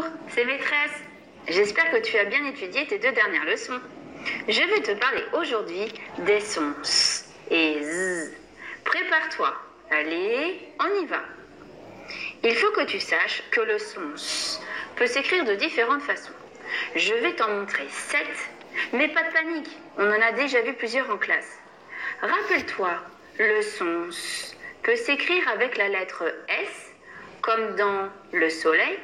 Bonjour, c'est maîtresse. J'espère que tu as bien étudié tes 2 dernières leçons. Je vais te parler aujourd'hui des sons S et Z. Prépare-toi. Allez, on y va. Il faut que tu saches que le son S peut s'écrire de différentes façons. Je vais t'en montrer 7, mais pas de panique, on en a déjà vu plusieurs en classe. Rappelle-toi, le son S peut s'écrire avec la lettre S, comme dans le soleil,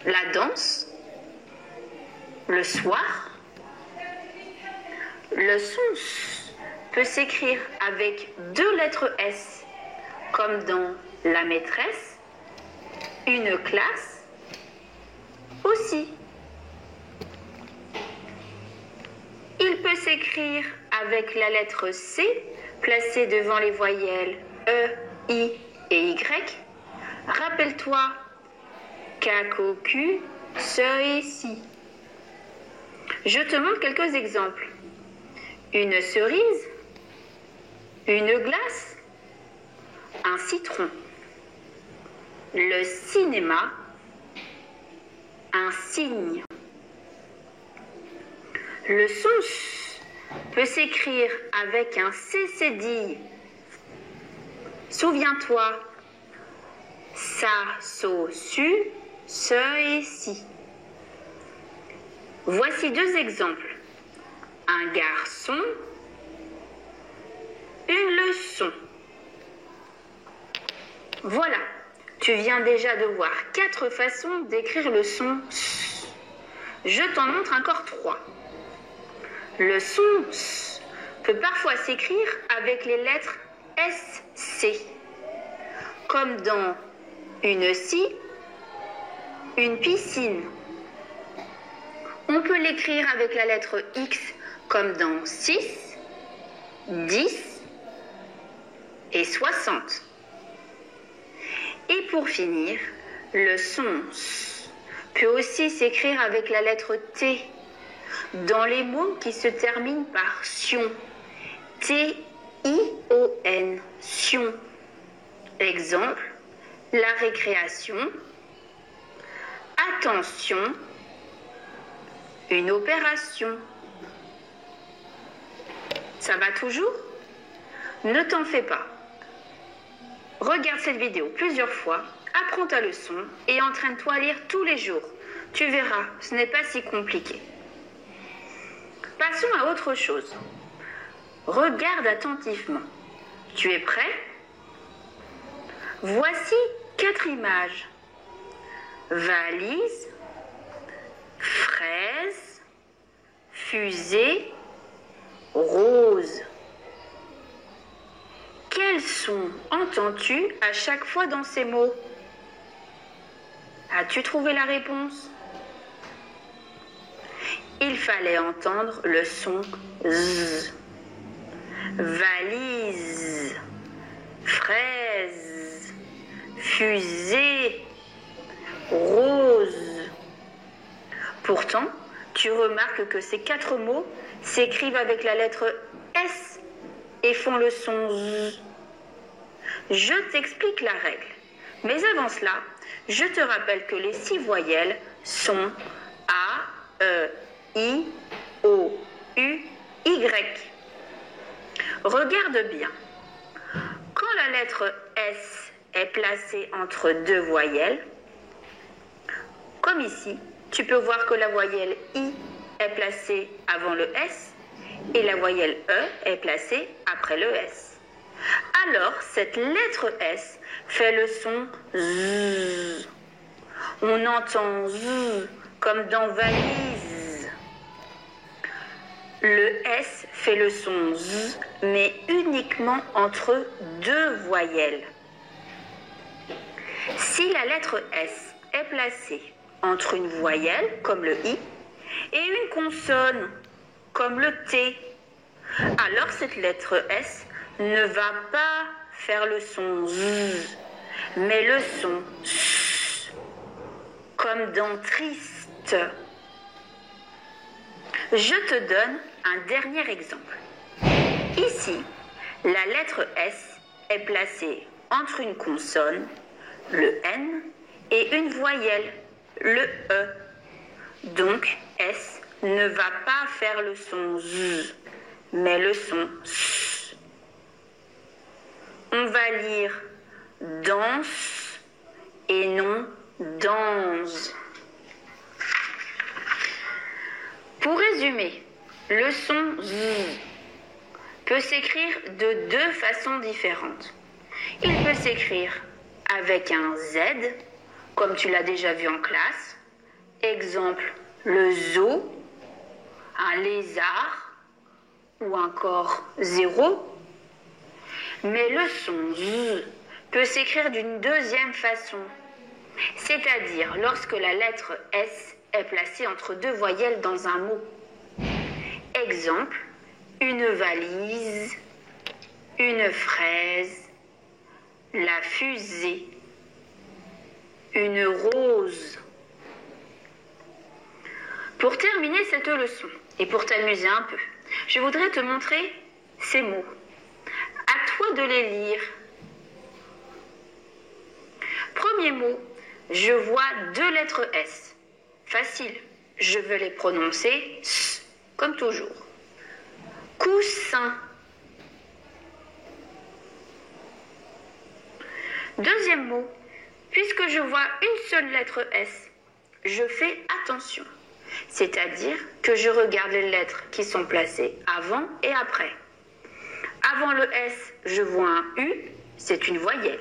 la danse, le soir. Le son S peut s'écrire avec 2 lettres S, comme dans la maîtresse, une classe, aussi. Il peut s'écrire avec la lettre C, placée devant les voyelles E, I et Y. Rappelle-toi, K-Q, ce et si. Je te montre quelques exemples. Une cerise, une glace, un citron, le cinéma, un cygne. Le son S peut s'écrire avec un C cédille. Souviens-toi, ça, so, su, ce et si. Voici 2 exemples. Un garçon, une leçon. Voilà, tu viens déjà de voir 4 façons d'écrire le son S. Je t'en montre encore 3. Le son S peut parfois s'écrire avec les lettres SC, comme dans une scie, une piscine. On peut l'écrire avec la lettre X, comme dans 6, 10 et 60. Et pour finir, le son S peut aussi s'écrire avec la lettre T, dans les mots qui se terminent par tion. T-I-O-N, tion. Exemple, la récréation, attention, une opération. Ça va toujours? Ne t'en fais pas. Regarde cette vidéo plusieurs fois, apprends ta leçon et entraîne-toi à lire tous les jours. Tu verras, ce n'est pas si compliqué. Passons à autre chose. Regarde attentivement. Tu es prêt? Voici 4 images. Valise, fraise, fusée, rose. Quels sons entends-tu à chaque fois dans ces mots? As-tu trouvé la réponse? Il fallait entendre le son Z. Valise, fraise, fusée, rose. Pourtant, tu remarques que ces 4 mots s'écrivent avec la lettre S et font le son Z. Je t'explique la règle. Mais avant cela, je te rappelle que les 6 voyelles sont A, E, I, O, U, Y. Regarde bien. Quand la lettre S est placée entre 2 voyelles, comme ici, tu peux voir que la voyelle I est placée avant le S et la voyelle E est placée après le S. Alors, cette lettre S fait le son Z. On entend Z comme dans valise. Le S fait le son Z, mais uniquement entre 2 voyelles. Si la lettre S est placée entre une voyelle, comme le I, et une consonne, comme le T, alors cette lettre S ne va pas faire le son Z, mais le son S, comme dans triste. Je te donne un dernier exemple. Ici, la lettre S est placée entre une consonne, le N, et une voyelle, le E. Donc, S ne va pas faire le son Z, mais le son S. On va lire danse et non danse. Pour résumer, le son Z peut s'écrire de deux façons différentes. Il peut s'écrire avec un Z, comme tu l'as déjà vu en classe. Exemple, le zoo, un lézard ou encore 0. Mais le son Z peut s'écrire d'une deuxième façon, c'est-à-dire lorsque la lettre S est placée entre deux voyelles dans un mot. Exemple, une valise, une fraise, la fusée, une rose. Pour terminer cette leçon et pour t'amuser un peu, je voudrais te montrer ces mots. À toi de les lire. Premier mot, je vois deux lettres S. Facile, je veux les prononcer S, comme toujours. Coussin. Deuxième mot, puisque je vois une seule lettre S, je fais attention. C'est-à-dire que je regarde les lettres qui sont placées avant et après. Avant le S, je vois un U, c'est une voyelle.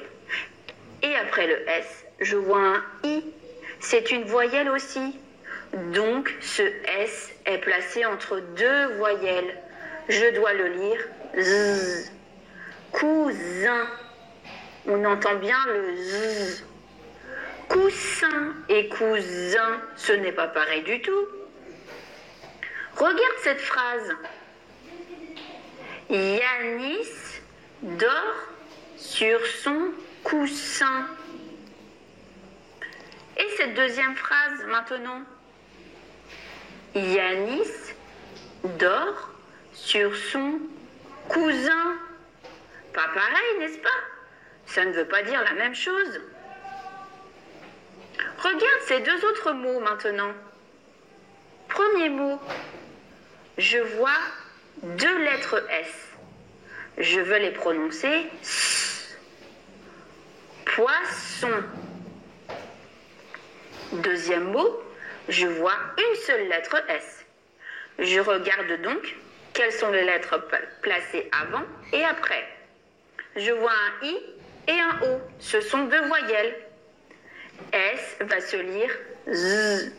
Et après le S, je vois un I, c'est une voyelle aussi. Donc, ce S est placé entre deux voyelles. Je dois le lire Z. Cousin. On entend bien le Z. Coussin et cousin, ce n'est pas pareil du tout. Regarde cette phrase. Yanis dort sur son coussin. Et cette deuxième phrase maintenant. Yanis dort sur son cousin. Pas pareil, n'est-ce pas? Ça ne veut pas dire la même chose. Regarde ces deux autres mots maintenant. Premier mot, je vois deux lettres S. Je veux les prononcer S. Poisson. Deuxième mot, je vois une seule lettre S. Je regarde donc quelles sont les lettres placées avant et après. Je vois un I et un O. Ce sont deux voyelles. S va se lire Z.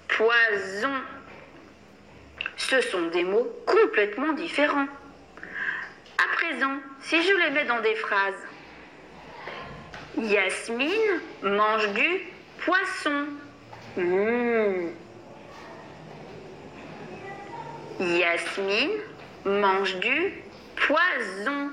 Poison. Ce sont des mots complètement différents. À présent, si je les mets dans des phrases. Yasmine mange du poisson. Yasmine mange du poison.